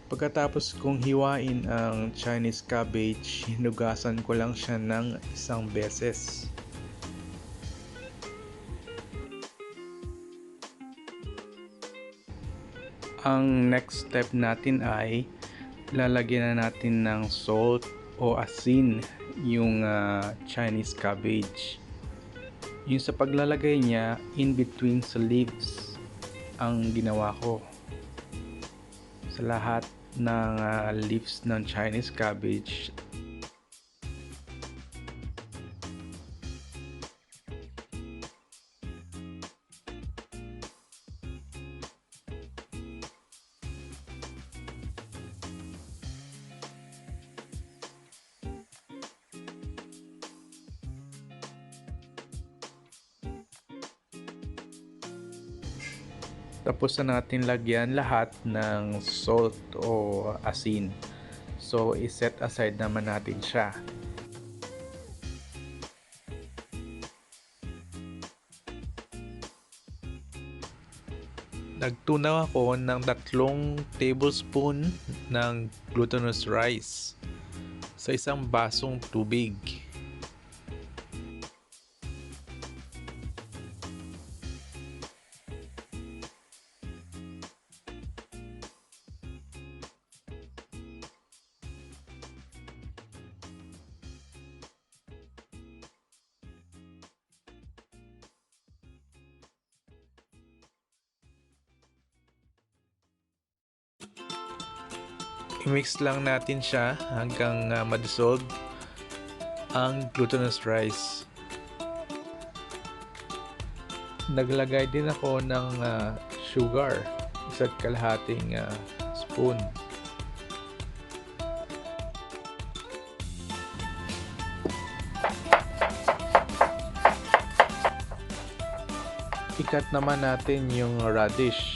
Pagkatapos kong hiwain ang Chinese cabbage, hinugasan ko lang siya ng isang beses. Ang next step natin ay lalagyan na natin ng salt o asin yung Chinese cabbage. Yung sa paglalagay niya in between sa leaves ang ginawa ko. Sa lahat ng leaves ng Chinese cabbage, tapos na natin lagyan lahat ng salt o asin. So, iset aside naman natin siya. Nagtunaw ako ng 3 tablespoon ng glutinous rice sa isang basong tubig. I-mix lang natin siya hanggang ma-dissolve ang glutinous rice. Naglagay din ako ng sugar, 1.5 spoon. Ikat naman natin yung radish.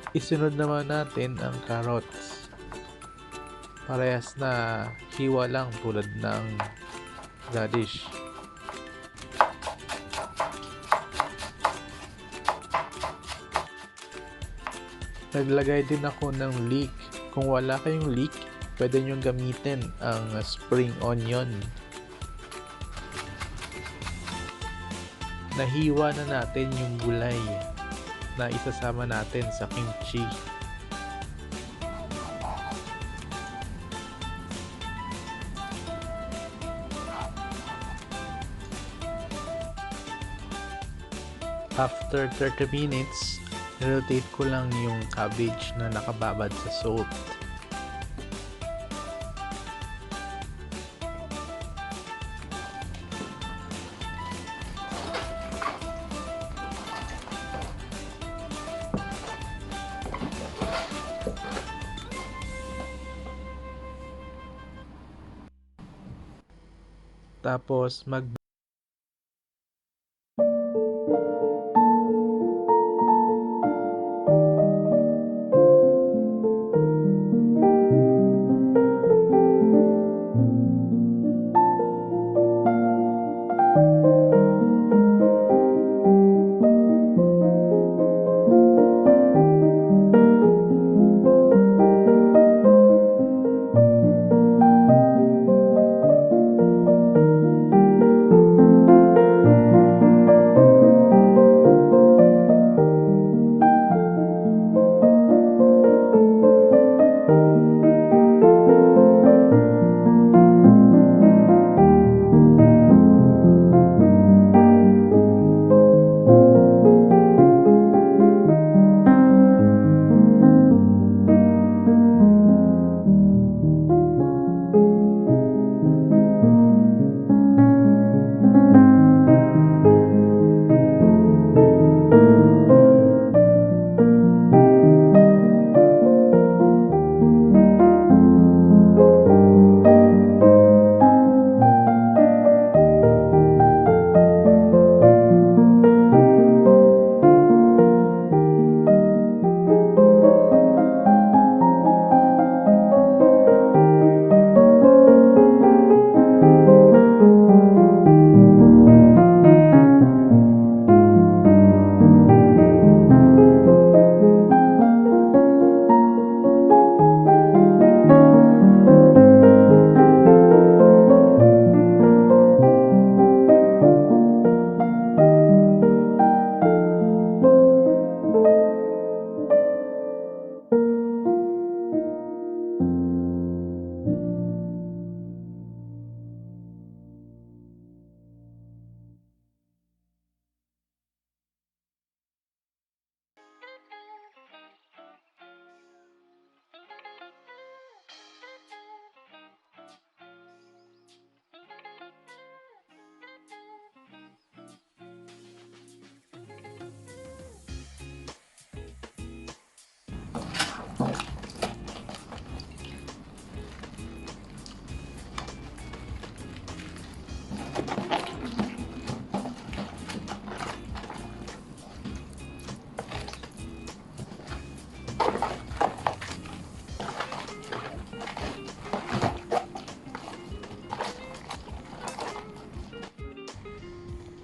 Isunod naman natin ang carrots. Parehas na hiwa lang tulad ng radish. Naglagay din ako ng leek. Kung wala kayong leek, pwede nyo gamitin ang spring onion. Nahiwa na natin yung gulay na isasama natin sa kimchi. After 30 minutes, rotate ko lang yung cabbage na nakababad sa salt. Tapos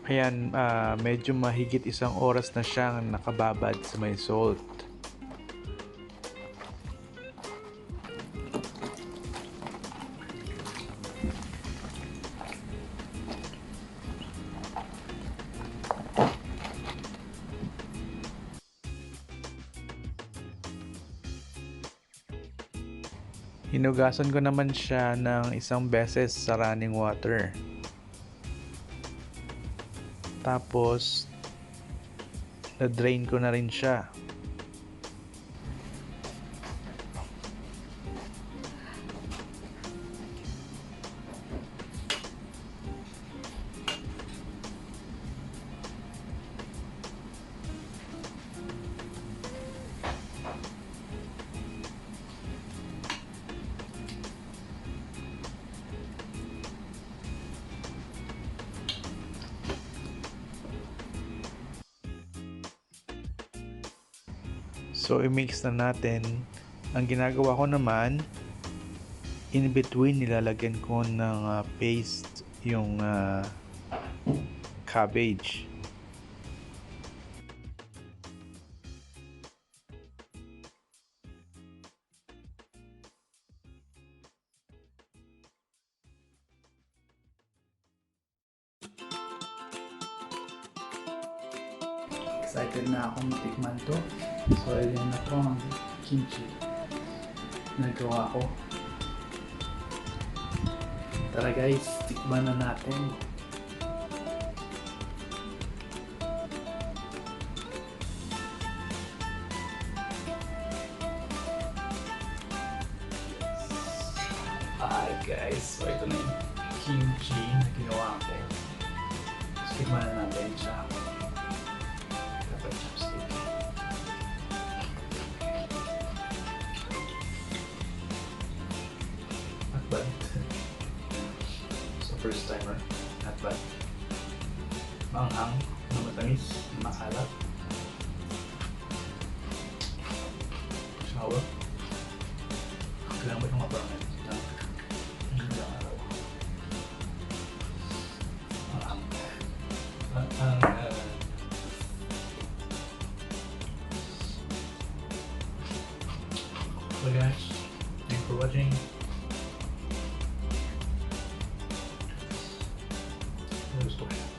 Ayan, medyo mahigit 1 oras na siyang nakababad sa may salt. Hinugasan ko naman siya ng 1 beses sa running water. Tapos, na-drain ko na rin siya. So, i-mix na natin. Ang ginagawa ko naman, in between, nilalagyan ko ng paste yung cabbage. Excited na akong matikman to. So, ayan na po ang kimchi. Nagawa ko. Tara guys, tikman na natin. Hi guys, so ito na yung kimchi na ginawa ko. So, tikman na natin siya. Chopstick. Not bad. So first timer, not bad. Manghang, matamis, maalat. Shower. Kailangan ba itong apartment? Hindi lang araw. So guys, thanks for watching. Gusto ko.